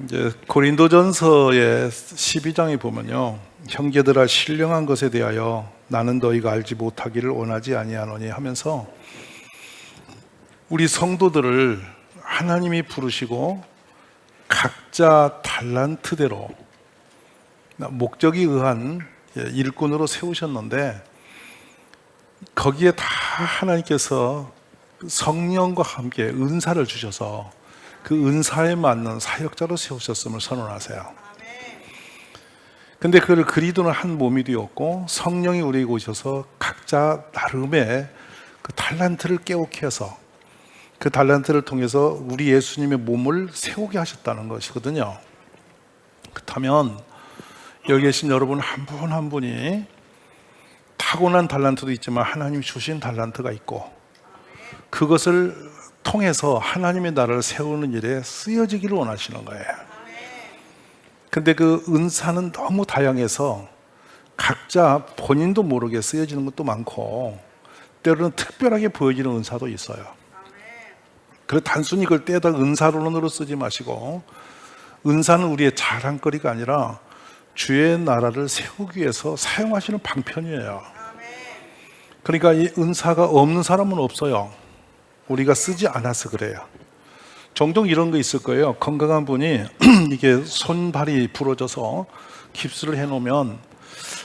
이제 고린도전서의 12장에 보면요, 형제들아 신령한 것에 대하여 나는 너희가 알지 못하기를 원하지 아니하노니 하면서 우리 성도들을 하나님이 부르시고 각자 달란트대로 목적에 의한 일꾼으로 세우셨는데, 거기에 다 하나님께서 성령과 함께 은사를 주셔서 그 은사에 맞는 사역자로 세우셨음을 선언하세요. 근데 그를 그리도는 한 몸이 되었고, 성령이 우리에게 오셔서 각자 나름의 그 달란트를 깨우게 해서 그 달란트를 통해서 우리 예수님의 몸을 세우게 하셨다는 것이거든요. 그렇다면 여기 계신 여러분 한 분 한 분이 타고난 달란트도 있지만 하나님이 주신 달란트가 있고, 그것을 통해서 하나님의 나라를 세우는 일에 쓰여지기를 원하시는 거예요. 근데 그 은사는 너무 다양해서 각자 본인도 모르게 쓰여지는 것도 많고, 때로는 특별하게 보여지는 은사도 있어요. 그래서 단순히 그걸 떼다 은사론으로 쓰지 마시고, 은사는 우리의 자랑거리가 아니라 주의 나라를 세우기 위해서 사용하시는 방편이에요. 그러니까 이 은사가 없는 사람은 없어요. 우리가 쓰지 않아서 그래요. 종종 이런 거 있을 거예요. 건강한 분이 이게 손발이 부러져서 깁스를 해놓으면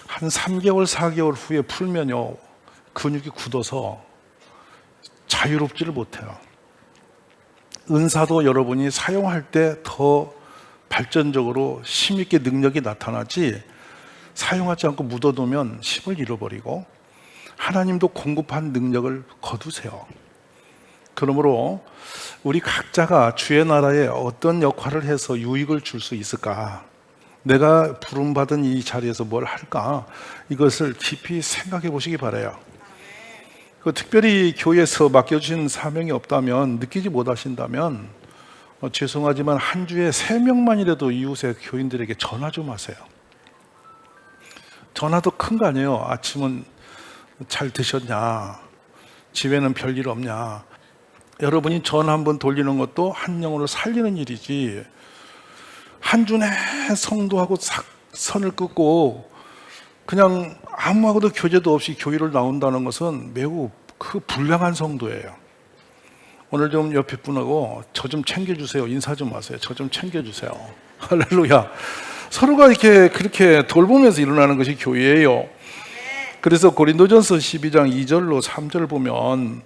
한 3개월, 4개월 후에 풀면요, 근육이 굳어서 자유롭지를 못해요. 은사도 여러분이 사용할 때 더 발전적으로 힘있게 능력이 나타나지, 사용하지 않고 묻어두면 힘을 잃어버리고 하나님도 공급한 능력을 거두세요. 그러므로 우리 각자가 주의 나라에 어떤 역할을 해서 유익을 줄 수 있을까, 내가 부름받은 이 자리에서 뭘 할까, 이것을 깊이 생각해 보시기 바라요. 특별히 교회에서 맡겨주신 사명이 없다면, 느끼지 못하신다면 죄송하지만 한 주에 3명만이라도 이웃의 교인들에게 전화 좀 하세요. 전화도 큰 거 아니에요. 아침은 잘 드셨냐, 집에는 별일 없냐. 여러분이 전화 한번 돌리는 것도 한 영혼을 살리는 일이지, 한 주내 성도하고 선을 끊고 그냥 아무하고도 교제도 없이 교회를 나온다는 것은 매우 불량한 성도예요. 오늘 좀 옆에 분하고 저 좀 챙겨주세요, 인사 좀 하세요. 저 좀 챙겨주세요. 할렐루야. 서로가 이렇게 그렇게 돌보면서 일어나는 것이 교회예요. 그래서 고린도전서 12장 2절로 3절 보면,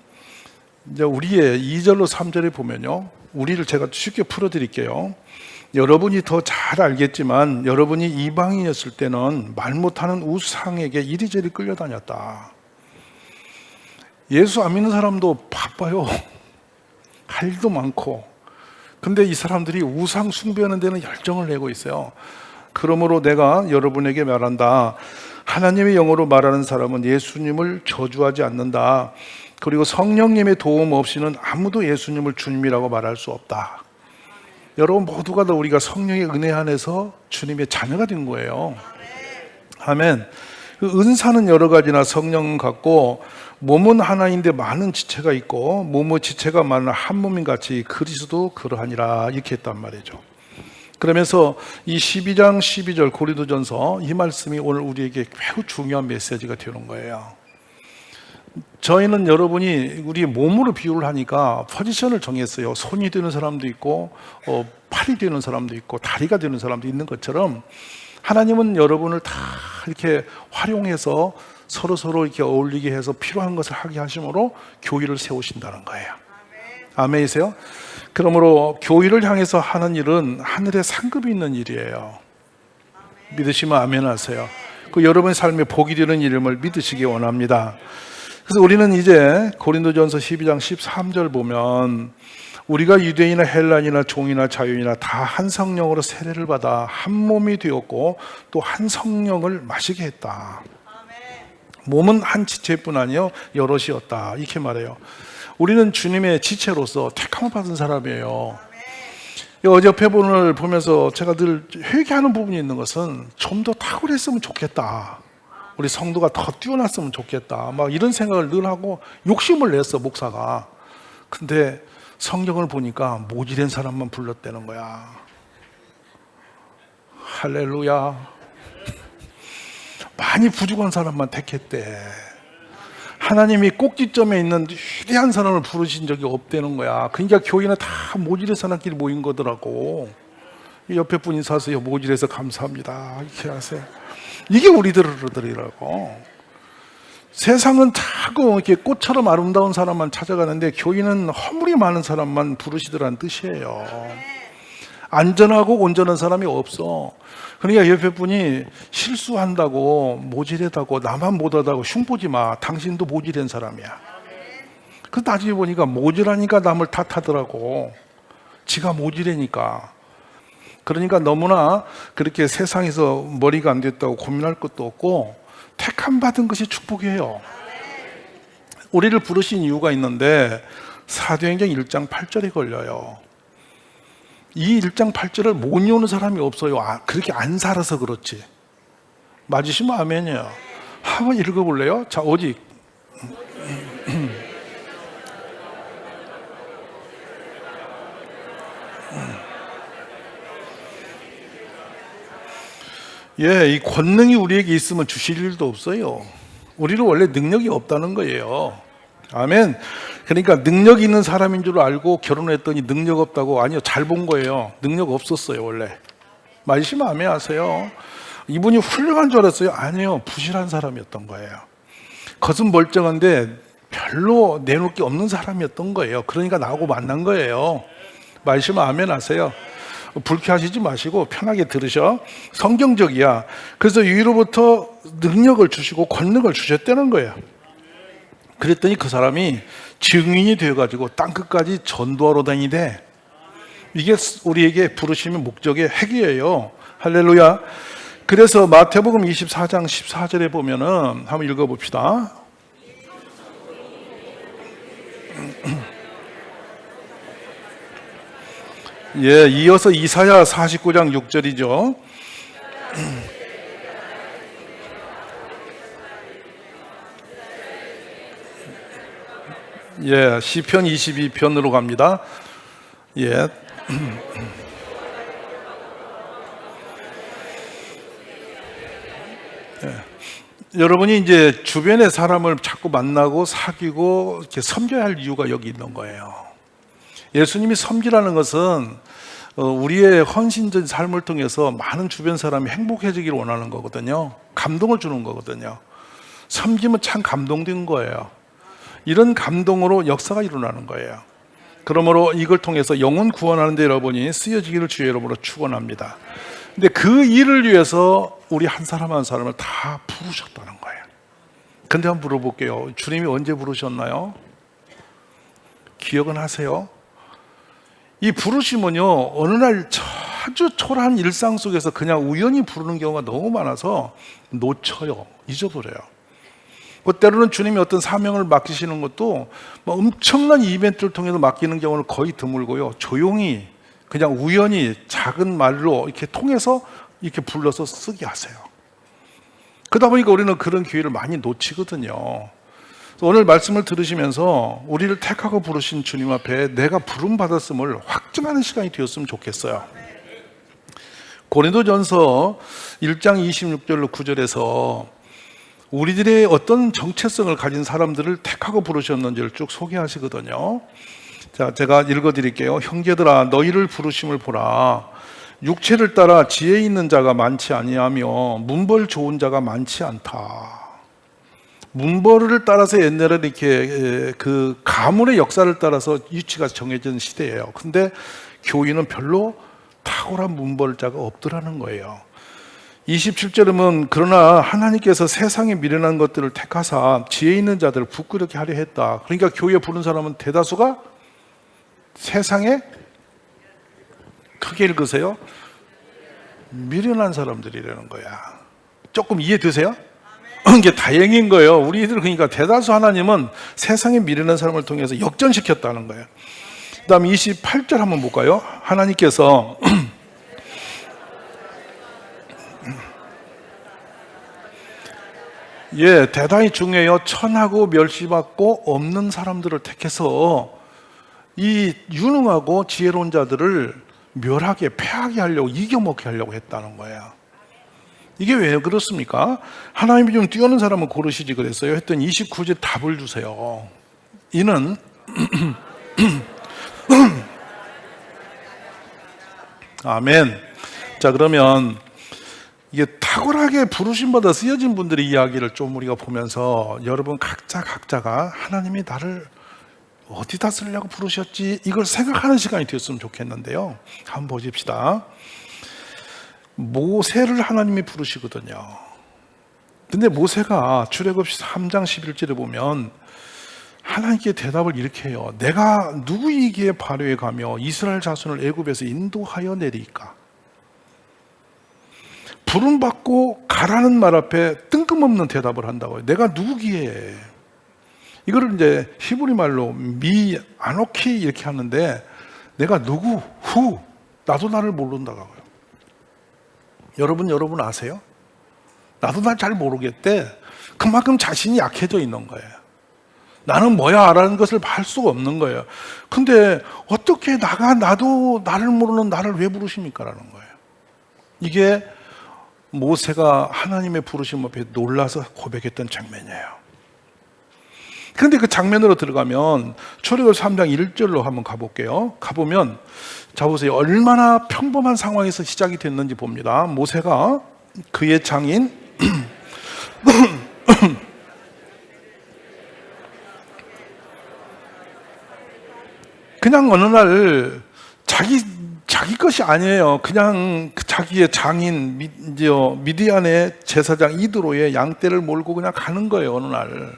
이제 우리의 2절로 3절에 보면요, 우리를 제가 쉽게 풀어드릴게요. 여러분이 더 잘 알겠지만 여러분이 이방인이었을 때는 말 못하는 우상에게 이리저리 끌려다녔다. 예수 안 믿는 사람도 바빠요. 할 일도 많고. 근데 이 사람들이 우상 숭배하는 데는 열정을 내고 있어요. 그러므로 내가 여러분에게 말한다. 하나님의 영어로 말하는 사람은 예수님을 저주하지 않는다. 그리고 성령님의 도움 없이는 아무도 예수님을 주님이라고 말할 수 없다. 여러분 모두가 다 우리가 성령의 은혜 안에서 주님의 자녀가 된 거예요. 아멘. 그 은사는 여러 가지나 성령 같고, 몸은 하나인데 많은 지체가 있고 몸의 지체가 많은 한 몸인 같이 그리스도 그러하니라, 이렇게 했단 말이죠. 그러면서 이 12장 12절 고린도전서, 이 말씀이 오늘 우리에게 매우 중요한 메시지가 되는 거예요. 저희는 여러분이 우리 몸으로 비유를 하니까 포지션을 정했어요. 손이 되는 사람도 있고 팔이 되는 사람도 있고 다리가 되는 사람도 있는 것처럼, 하나님은 여러분을 다 이렇게 활용해서 서로 이렇게 어울리게 해서 필요한 것을 하게 하심으로 교회를 세우신다는 거예요. 아멘이세요? 그러므로 교회를 향해서 하는 일은 하늘에 상급이 있는 일이에요. 믿으시면 아멘 하세요. 그 여러분의 삶에 복이 되는 이름을 믿으시기 원합니다. 그래서 우리는 이제 고린도전서 12장 13절 보면, 우리가 유대인이나 헬라인이나 종이나 자유인이나 다 한 성령으로 세례를 받아 한 몸이 되었고 또 한 성령을 마시게 했다. 몸은 한 지체뿐 아니요 여럿이었다, 이렇게 말해요. 우리는 주님의 지체로서 택함을 받은 사람이에요. 어제 표본을 보면서 제가 늘 회개하는 부분이 있는 것은, 좀 더 탁월했으면 좋겠다, 우리 성도가 더 뛰어났으면 좋겠다, 막 이런 생각을 늘 하고 욕심을 냈어, 목사가. 근데 성경을 보니까 모질한 사람만 불렀다는 거야. 할렐루야. 많이 부족한 사람만 택했대. 하나님이 꼭지점에 있는 위대한 사람을 부르신 적이 없다는 거야. 그러니까 교회는 다 모질의 사람끼리 모인 거더라고. 옆에 분 인사하세요. 모질해서 감사합니다. 이렇게 하세요. 이게 우리들이라고. 세상은 자꾸 이렇게 꽃처럼 아름다운 사람만 찾아가는데 교회는 허물이 많은 사람만 부르시더란 뜻이에요. 안전하고 온전한 사람이 없어. 그러니까 옆에 분이 실수한다고 모질하다고 나만 못하다고 흉보지 마. 당신도 모질한 사람이야. 그 나중에 보니까 모질하니까 남을 탓하더라고. 지가 모질하니까. 그러니까 너무나 그렇게 세상에서 머리가 안 됐다고 고민할 것도 없고 택함 받은 것이 축복이에요. 우리를 부르신 이유가 있는데 사도행전 1장 8절에 걸려요. 이 1장 8절을 못 외우는 사람이 없어요. 그렇게 안 살아서 그렇지. 맞으시면 아멘이에요. 한번 읽어볼래요? 자, 오직 예, 이 권능이 우리에게 있으면 주실 일도 없어요. 우리는 원래 능력이 없다는 거예요. 아멘. 그러니까 능력 있는 사람인 줄 알고 결혼했더니 능력 없다고. 아니요, 잘 본 거예요. 능력 없었어요 원래. 맞으시면 아멘 하세요. 이분이 훌륭한 줄 알았어요. 아니요, 부실한 사람이었던 거예요. 겉은 멀쩡한데 별로 내놓을 게 없는 사람이었던 거예요. 그러니까 나하고 만난 거예요. 맞으시면 아멘 하세요. 불쾌하시지 마시고 편하게 들으셔. 성경적이야. 그래서 위로부터 능력을 주시고 권능을 주셨다는 거예요. 그랬더니 그 사람이 증인이 되어가지고 땅끝까지 전도하러 다니대. 이게 우리에게 부르심의 목적의 핵이에요. 할렐루야. 그래서 마태복음 24장 14절에 보면은 한번 읽어봅시다. 예, 이어서 이사야 49장 6절이죠. 예, 시편 22편으로 갑니다. 예. 여러분이 이제 주변의 사람을 자꾸 만나고 사귀고 이렇게 섬겨야 할 이유가 여기 있는 거예요. 예수님이 섬기라는 것은 우리의 헌신적인 삶을 통해서 많은 주변 사람이 행복해지기를 원하는 거거든요. 감동을 주는 거거든요. 섬기면 참 감동된 거예요. 이런 감동으로 역사가 일어나는 거예요. 그러므로 이걸 통해서 영혼 구원하는 데 여러분이 쓰여지기를 주의 이름으로 축원합니다. 근데 그 일을 위해서 우리 한 사람 한 사람을 다 부르셨다는 거예요. 근데 한번 물어볼게요. 주님이 언제 부르셨나요? 기억은 하세요? 이 부르심은요, 어느 날 아주 초라한 일상 속에서 그냥 우연히 부르는 경우가 너무 많아서 놓쳐요. 잊어버려요. 때로는 주님이 어떤 사명을 맡기시는 것도 뭐 엄청난 이벤트를 통해서 맡기는 경우는 거의 드물고요. 조용히 그냥 우연히 작은 말로 이렇게 통해서 이렇게 불러서 쓰게 하세요. 그러다 보니까 우리는 그런 기회를 많이 놓치거든요. 오늘 말씀을 들으시면서 우리를 택하고 부르신 주님 앞에 내가 부름 받았음을 확증하는 시간이 되었으면 좋겠어요. 고린도전서 1장 26절로 9절에서 우리들의 어떤 정체성을 가진 사람들을 택하고 부르셨는지를 쭉 소개하시거든요. 자, 제가 읽어드릴게요. 형제들아, 너희를 부르심을 보라. 육체를 따라 지혜 있는 자가 많지 아니하며 문벌 좋은 자가 많지 않다. 문벌을 따라서 옛날에 이렇게 그 가문의 역사를 따라서 위치가 정해진 시대예요. 근데 교인은 별로 탁월한 문벌자가 없더라는 거예요. 27절은 그러나 하나님께서 세상에 미련한 것들을 택하사 지혜 있는 자들을 부끄럽게 하려 했다. 그러니까 교회에 부른 사람은 대다수가 세상에, 크게 읽으세요, 미련한 사람들이라는 거야. 조금 이해되세요? 이게 다행인 거예요. 우리들 그러니까 대다수 하나님은 세상에 미련한 사람을 통해서 역전시켰다는 거예요. 그 다음 28절 한번 볼까요? 하나님께서 예, 대단히 중요해요. 천하고 멸시받고 없는 사람들을 택해서 이 유능하고 지혜로운 자들을 멸하게, 패하게 하려고, 이겨먹게 하려고 했다는 거예요. 이게 왜 그렇습니까? 하나님이 좀 뛰어난 사람은 고르시지 그랬어요. 했더니 29절 답을 주세요. 이는 아멘. 자, 그러면 이게 탁월하게 부르심받아 쓰여진 분들의 이야기를 좀 우리가 보면서 여러분 각자가 하나님이 나를 어디다 쓰려고 부르셨지? 이걸 생각하는 시간이 되었으면 좋겠는데요. 한번 보십시다. 모세를 하나님이 부르시거든요. 근데 모세가 출애굽시 3장 11절에 보면 하나님께 대답을 이렇게 해요. 내가 누구이기에 바로에 가며 이스라엘 자손을 애굽에서 인도하여 내리까? 부름받고 가라는 말 앞에 뜬금없는 대답을 한다고요. 내가 누구기에? 이거를 이제 히브리 말로 미 아노키 이렇게 하는데 내가 누구? 후? 나도 나를 모른다고요. 여러분 아세요? 나도 날 잘 모르겠대. 그만큼 자신이 약해져 있는 거예요. 나는 뭐야 라는 것을 할 수가 없는 거예요. 근데 어떻게 나도 나를 모르는 나를 왜 부르십니까? 라는 거예요. 이게 모세가 하나님의 부르심 앞에 놀라서 고백했던 장면이에요. 그런데 그 장면으로 들어가면 출애굽 3장 1절로 한번 가볼게요. 가보면 자 보세요. 얼마나 평범한 상황에서 시작이 됐는지 봅니다. 모세가 그의 장인 그냥 어느 날 자기 것이 아니에요. 그냥 자기의 장인 미디안의 제사장 이드로의 양떼를 몰고 그냥 가는 거예요. 어느 날.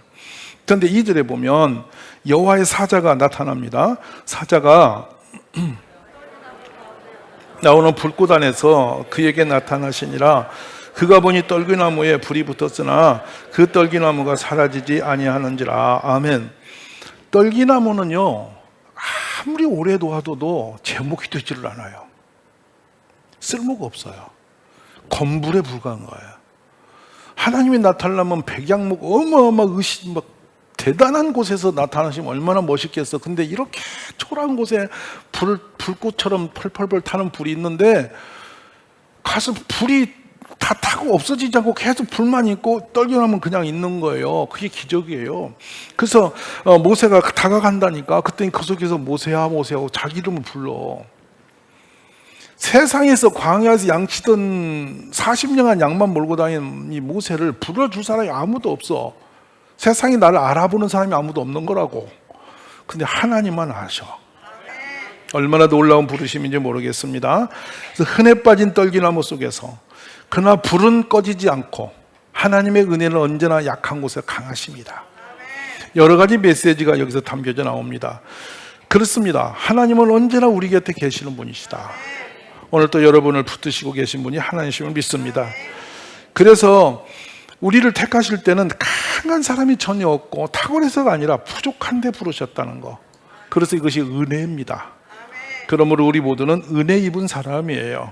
그런데 2절에 보면 여호와의 사자가 나타납니다. 사자가 나오는 불꽃 안에서 그에게 나타나시니라. 그가 보니 떨기나무에 불이 붙었으나 그 떨기나무가 사라지지 아니하는지라. 아멘. 떨기나무는요 아무리 오래 둬도 제목이 되지를 않아요. 쓸모가 없어요. 건불에 불과한 거예요. 하나님이 나타나면 백양목 막 대단한 곳에서 나타나시면 얼마나 멋있겠어. 근데 이렇게 초라한 곳에 불꽃처럼 펄펄펄 타는 불이 있는데 가서 불이 다 타고 없어지지 않고 계속 불만 있고 떨겨나면 그냥 있는 거예요. 그게 기적이에요. 그래서 모세가 다가간다니까. 그랬더니 그 속에서 모세야 모세하고 자기 이름을 불러. 세상에서 광야에서 양치던 40년간 양만 몰고 다니는 이 모세를 불러줄 사람이 아무도 없어. 세상에 나를 알아보는 사람이 아무도 없는 거라고. 근데 하나님만 아셔. 얼마나 놀라운 부르심인지 모르겠습니다. 그래서 흔해 빠진 떨기나무 속에서 그러나 불은 꺼지지 않고 하나님의 은혜는 언제나 약한 곳에 강하십니다. 여러 가지 메시지가 여기서 담겨져 나옵니다. 그렇습니다. 하나님은 언제나 우리 곁에 계시는 분이시다. 오늘 또 여러분을 붙드시고 계신 분이 하나님이심을 믿습니다. 그래서 우리를 택하실 때는 강한 사람이 전혀 없고 탁월해서가 아니라 부족한데 부르셨다는 거. 그래서 이것이 은혜입니다. 그러므로 우리 모두는 은혜 입은 사람이에요.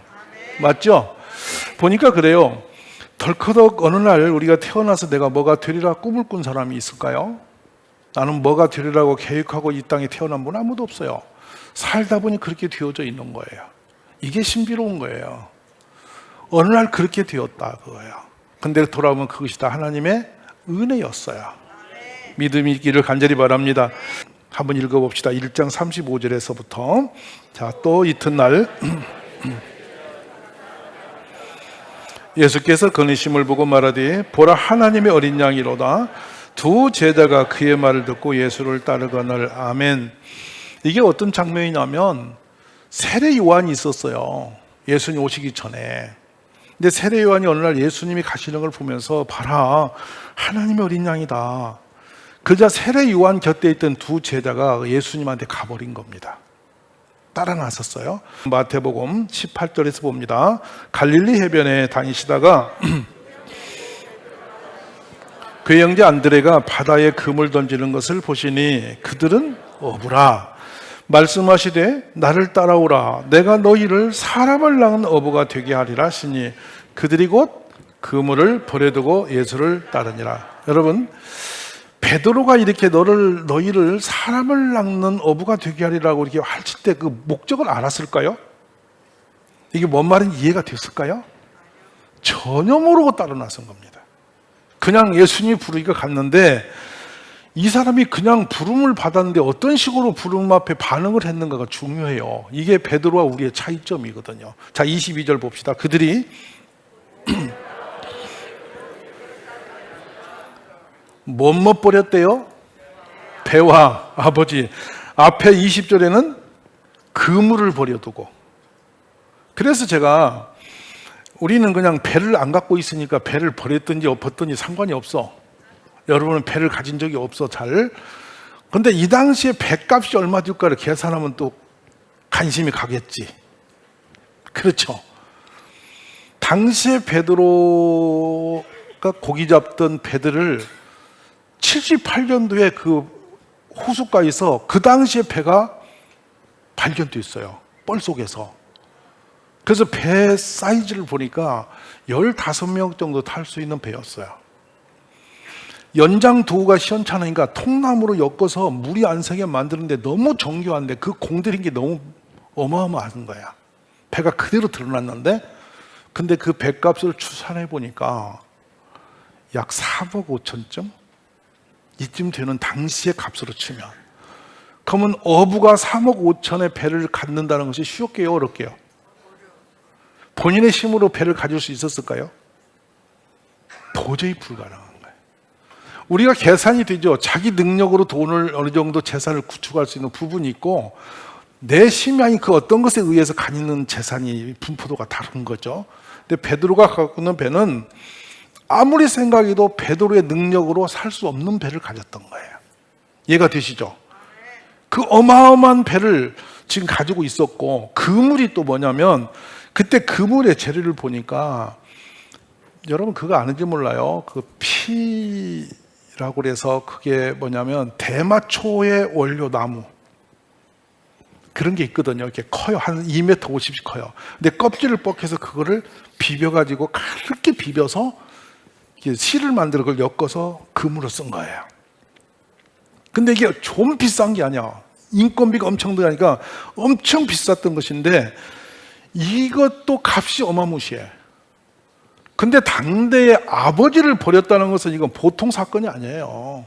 맞죠? 보니까 그래요. 덜커덕 어느 날 우리가 태어나서 내가 뭐가 되리라 꿈을 꾼 사람이 있을까요? 나는 뭐가 되리라고 계획하고 이 땅에 태어난 분 아무도 없어요. 살다 보니 그렇게 되어져 있는 거예요. 이게 신비로운 거예요. 어느 날 그렇게 되었다 그거예요. 근데 돌아오면 그것이 다 하나님의 은혜였어요. 믿음이 있기를 간절히 바랍니다. 한번 읽어봅시다. 1장 35절에서부터. 자, 또 이튿날 예수께서 거니심을 보고 말하되 보라 하나님의 어린 양이로다. 두 제자가 그의 말을 듣고 예수를 따르거늘. 아멘. 이게 어떤 장면이냐면 세례 요한이 있었어요. 예수님 오시기 전에. 근데 세례 요한이 어느 날 예수님이 가시는 걸 보면서 봐라 하나님의 어린 양이다. 그자 세례 요한 곁에 있던 두 제자가 예수님한테 가버린 겁니다. 따라 나섰어요. 마태복음 18절에서 봅니다. 갈릴리 해변에 다니시다가 그의 형제 안드레가 바다에 금을 던지는 것을 보시니 그들은 어부라. 말씀하시되 나를 따라오라. 내가 너희를 사람을 낳은 어부가 되게 하리라 하시니 그들이 곧 그물을 버려두고 예수를 따르니라. 여러분, 베드로가 이렇게 너희를 사람을 낳는 어부가 되게 하리라고 이렇게 할칠 때 그 목적을 알았을까요? 이게 뭔 말인지 이해가 됐을까요? 전혀 모르고 따라 나선 겁니다. 그냥 예수님이 부르기가 갔는데 이 사람이 그냥 부름을 받았는데 어떤 식으로 부름 앞에 반응을 했는가가 중요해요. 이게 베드로와 우리의 차이점이거든요. 자, 22절 봅시다. 그들이 뭐뭐 버렸대요? 배와 아버지. 앞에 20절에는 그물을 버려두고. 그래서 제가 우리는 그냥 배를 안 갖고 있으니까 배를 버렸든지 엎었든지 상관이 없어. 여러분은 배를 가진 적이 없어 잘. 근데 이 당시에 배값이 얼마 줄까를 계산하면 또 관심이 가겠지. 그렇죠. 당시에 베드로가 고기 잡던 배들을 78년도에 그 호숫가에서 그 당시에 배가 발견됐어요. 뻘 속에서. 그래서 배 사이즈를 보니까 15명 정도 탈 수 있는 배였어요. 연장 도구가 시원찮으니까 통나무로 엮어서 물이 안 새게 만드는데 너무 정교한데 그 공들인 게 너무 어마어마한 거야. 배가 그대로 드러났는데, 근데 그 배값을 추산해 보니까 약 4억 5천쯤? 이쯤 되는 당시의 값으로 치면. 그러면 어부가 3억 5천의 배를 갖는다는 것이 쉬웠게요, 어렵게요? 본인의 힘으로 배를 가질 수 있었을까요? 도저히 불가능한 거예요. 우리가 계산이 되죠. 자기 능력으로 돈을 어느 정도 재산을 구축할 수 있는 부분이 있고, 내 힘이 아닌 그 어떤 것에 의해서 갖는 재산이 분포도가 다른 거죠. 근데 베드로가 갖고 있는 배는 아무리 생각해도 베드로의 능력으로 살 수 없는 배를 가졌던 거예요. 이해가 되시죠? 그 어마어마한 배를 지금 가지고 있었고, 그물이 또 뭐냐면 그때 그물의 재료를 보니까, 여러분 그거 아는지 몰라요. 그 피라고 그래서 그게 뭐냐면 대마초의 원료 나무, 그런 게 있거든요. 이렇게 커요. 한 2m 50씩 커요. 근데 껍질을 벗겨서 그거를 비벼가지고 그렇게 비벼서 실을 만들어 그걸 엮어서 금으로 쓴 거예요. 근데 이게 좀 비싼 게 아니야. 인건비가 엄청 들어가니까 엄청 비쌌던 것인데 이것도 값이 어마무시해. 근데 당대의 아버지를 버렸다는 것은 이건 보통 사건이 아니에요.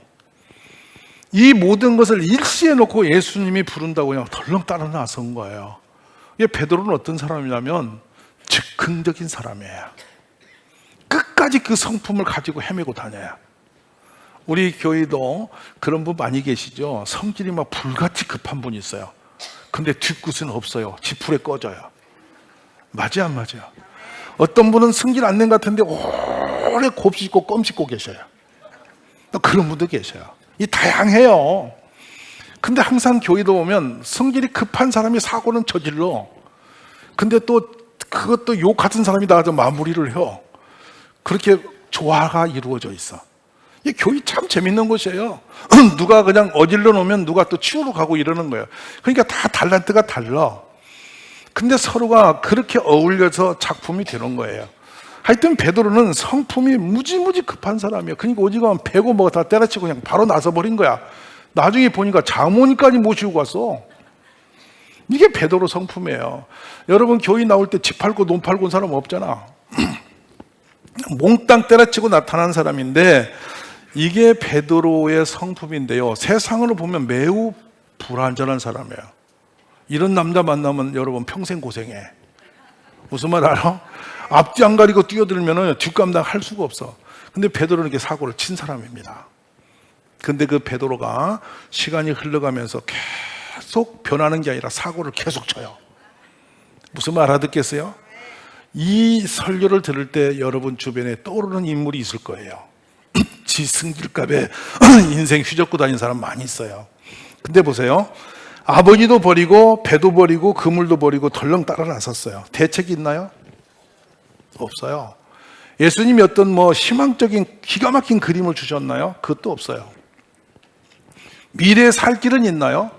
이 모든 것을 일시에 놓고 예수님이 부른다고 그냥 덜렁 따라 나선 거예요. 이게 베드로는 어떤 사람이냐면 즉흥적인 사람이에요. 끝까지 그 성품을 가지고 헤매고 다녀요. 우리 교회도 그런 분 많이 계시죠. 성질이 막 불같이 급한 분이 있어요. 근데 뒷끝은 없어요. 지푸레 꺼져요. 맞아요, 안 맞아요? 어떤 분은 성질 안 낸 것 같은데 오래 곱씹고 껌씹고 계셔요. 그런 분도 계셔요. 이 다양해요. 근데 항상 교회도 보면 성질이 급한 사람이 사고는 저질러. 근데 또 그것도 욕 같은 사람이 나와서 마무리를 해요. 그렇게 조화가 이루어져 있어. 이 교회 참 재밌는 곳이에요. 누가 그냥 어질러 놓으면 누가 또 치우러 가고 이러는 거예요. 그러니까 다 달란트가 달라. 근데 서로가 그렇게 어울려서 작품이 되는 거예요. 하여튼 베드로는 성품이 무지무지 급한 사람이에요. 그러니까 오직하면 배고 뭐가 다 때려치고 그냥 바로 나서버린 거야. 나중에 보니까 장모님까지 모시고 갔어. 이게 베드로 성품이에요. 여러분 교회 나올 때 집 팔고 논 팔고 온 사람 없잖아. 몽땅 때려치고 나타난 사람인데 이게 베드로의 성품인데요. 세상으로 보면 매우 불완전한 사람이에요. 이런 남자 만나면 여러분 평생 고생해. 무슨 말 알아? 앞뒤 안 가리고 뛰어들면 뒷감당 할 수가 없어. 근데 베드로는 이렇게 사고를 친 사람입니다. 근데 그 베드로가 시간이 흘러가면서 계속 변하는 게 아니라 사고를 계속 쳐요. 무슨 말 알아듣겠어요? 이 설교를 들을 때 여러분 주변에 떠오르는 인물이 있을 거예요. 지 승질값에 인생 휘젓고 다니는 사람 많이 있어요. 근데 보세요. 아버지도 버리고 배도 버리고 그물도 버리고 덜렁 따라 나섰어요. 대책이 있나요? 없어요. 예수님이 어떤 희망적인 기가 막힌 그림을 주셨나요? 그것도 없어요. 미래에 살 길은 있나요?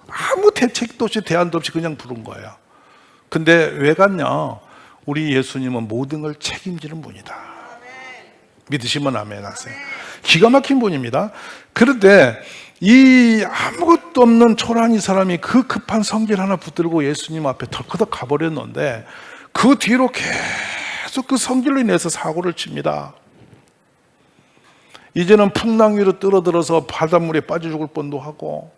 아무 대책도 없이 대안도 없이 그냥 부른 거예요. 근데 왜 갔냐? 우리 예수님은 모든 걸 책임지는 분이다. 믿으시면 아멘 하세요. 기가 막힌 분입니다. 그런데 이 아무것도 없는 초라한 이 사람이 그 급한 성질 하나 붙들고 예수님 앞에 덜커덕 가버렸는데 그 뒤로 계속 그 성질로 인해서 사고를 칩니다. 이제는 풍랑 위로 떨어들어서 바닷물에 빠져 죽을 뻔도 하고,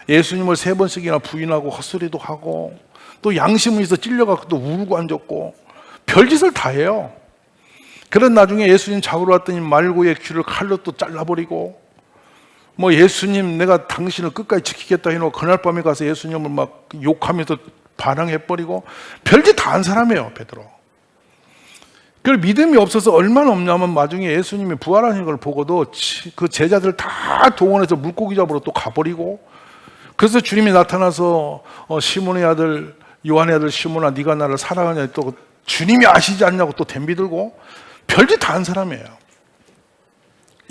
예수님을 3번씩이나 부인하고 헛소리도 하고, 또 양심이 있어 찔려갖고 또 울고 앉았고, 별짓을 다 해요. 그런 나중에 예수님 잡으러 왔더니 말고의 귀를 칼로 또 잘라버리고, 뭐 예수님 내가 당신을 끝까지 지키겠다 해놓고 그날 밤에 가서 예수님을 막 욕하면서 반항해버리고, 별짓 다 한 사람이에요, 베드로. 그 믿음이 없어서 얼마나 없냐면 나중에 예수님이 부활하신 걸 보고도 그 제자들 다 동원해서 물고기 잡으러 또 가버리고, 그래서 주님이 나타나서 시몬의 아들 요한의 아들 시몬아 네가 나를 사랑하냐, 또 주님이 아시지 않냐고 또 덤비들고, 별짓 다 한 사람이에요.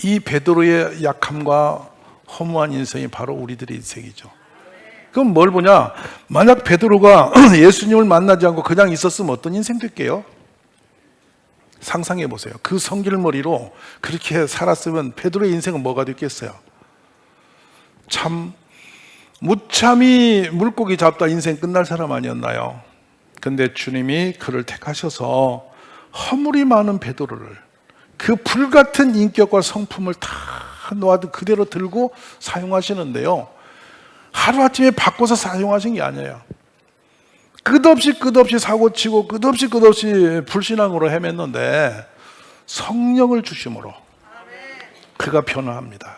이 베드로의 약함과 허무한 인생이 바로 우리들의 인생이죠. 그럼 뭘 보냐? 만약 베드로가 예수님을 만나지 않고 그냥 있었으면 어떤 인생 될게요? 상상해 보세요. 그 성질머리로 그렇게 살았으면 베드로의 인생은 뭐가 됐겠어요? 참 무참히 물고기 잡다 인생 끝날 사람 아니었나요? 근데 주님이 그를 택하셔서 허물이 많은 베드로를, 그 불같은 인격과 성품을 다 놓아도 그대로 들고 사용하시는데요, 하루아침에 바꿔서 사용하신 게 아니에요. 끝없이 사고치고 끝없이 불신앙으로 헤맸는데 성령을 주심으로 그가 변화합니다.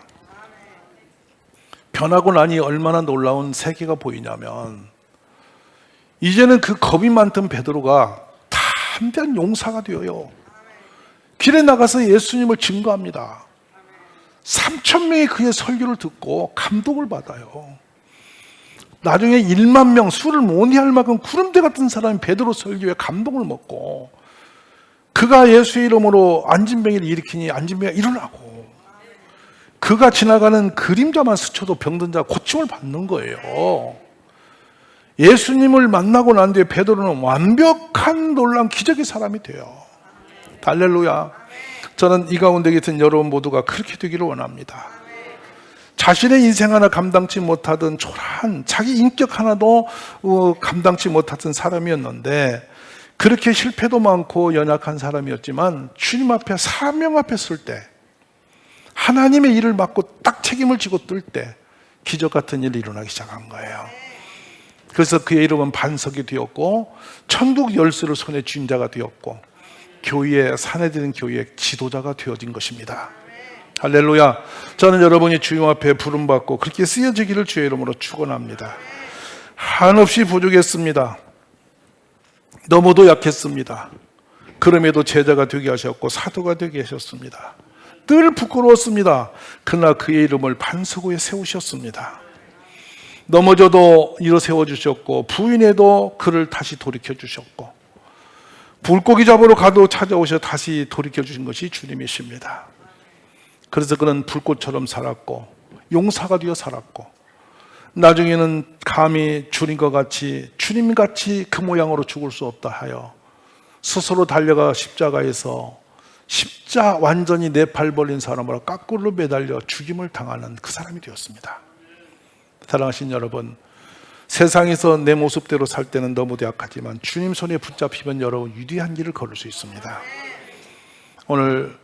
변하고 나니 얼마나 놀라운 세계가 보이냐면, 이제는 그 겁이 많던 베드로가 담대한 용사가 되어요. 길에 나가서 예수님을 증거합니다. 3,000명이 그의 설교를 듣고 감동을 받아요. 나중에 1만 명, 술을 못 이할 만큼 구름대 같은 사람이 베드로 설교에 감동을 먹고, 그가 예수의 이름으로 안진병이를 일으키니 안진병이 일어나고, 그가 지나가는 그림자만 스쳐도 병든 자 고침을 받는 거예요. 예수님을 만나고 난 뒤에 베드로는 완벽한 놀라운 기적의 사람이 돼요. 할렐루야. 저는 이 가운데 계신 여러분 모두가 그렇게 되기를 원합니다. 자신의 인생 하나 감당치 못하던 초라한 자기 인격 하나도 감당치 못하던 사람이었는데, 그렇게 실패도 많고 연약한 사람이었지만 주님 앞에 사명 앞에 설 때, 하나님의 일을 맡고 딱 책임을 지고 뜰 때 기적 같은 일이 일어나기 시작한 거예요. 그래서 그의 이름은 반석이 되었고, 천국 열쇠를 손에 쥔 자가 되었고, 교회의 사내들인 교회의 지도자가 되어진 것입니다. 할렐루야. 저는 여러분이 주님 앞에 부름받고 그렇게 쓰여지기를 주의 이름으로 축원합니다. 한없이 부족했습니다. 너무도 약했습니다. 그럼에도 제자가 되게 하셨고 사도가 되게 하셨습니다. 늘 부끄러웠습니다. 그러나 그의 이름을 반석 위에 세우셨습니다. 넘어져도 일어 세워주셨고, 부인해도 그를 다시 돌이켜주셨고, 물고기 잡으러 가도 찾아오셔 다시 돌이켜주신 것이 주님이십니다. 그래서 그는 불꽃처럼 살았고 용사가 되어 살았고, 나중에는 감히 주님같이 그 모양으로 죽을 수 없다 하여 스스로 달려가 십자가에서 완전히 내 발 벌린 사람으로 까꾸로 매달려 죽임을 당하는 그 사람이 되었습니다. 사랑하신 여러분, 세상에서 내 모습대로 살 때는 너무도 약하지만 주님 손에 붙잡히면 여러분 위대한 길을 걸을 수 있습니다. 오늘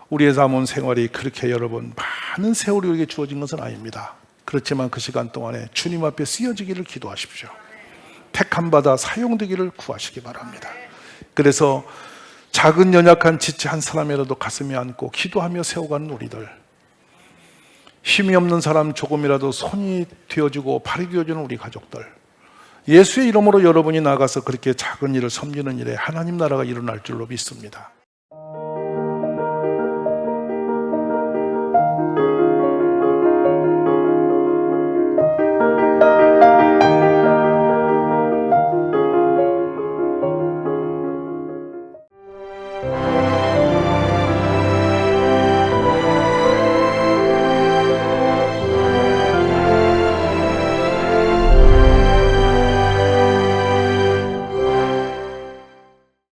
우리의 삶은 생활이 그렇게 여러분 많은 세월이 우리에게 주어진 것은 아닙니다. 그렇지만 그 시간 동안에 주님 앞에 쓰여지기를 기도하십시오. 택함받아 사용되기를 구하시기 바랍니다. 그래서 작은 연약한 지체 한 사람이라도 가슴에 안고 기도하며 세워가는 우리들, 힘이 없는 사람 조금이라도 손이 되어주고 발이 되어주는 우리 가족들, 예수의 이름으로 여러분이 나가서 그렇게 작은 일을 섬기는 일에 하나님 나라가 일어날 줄로 믿습니다.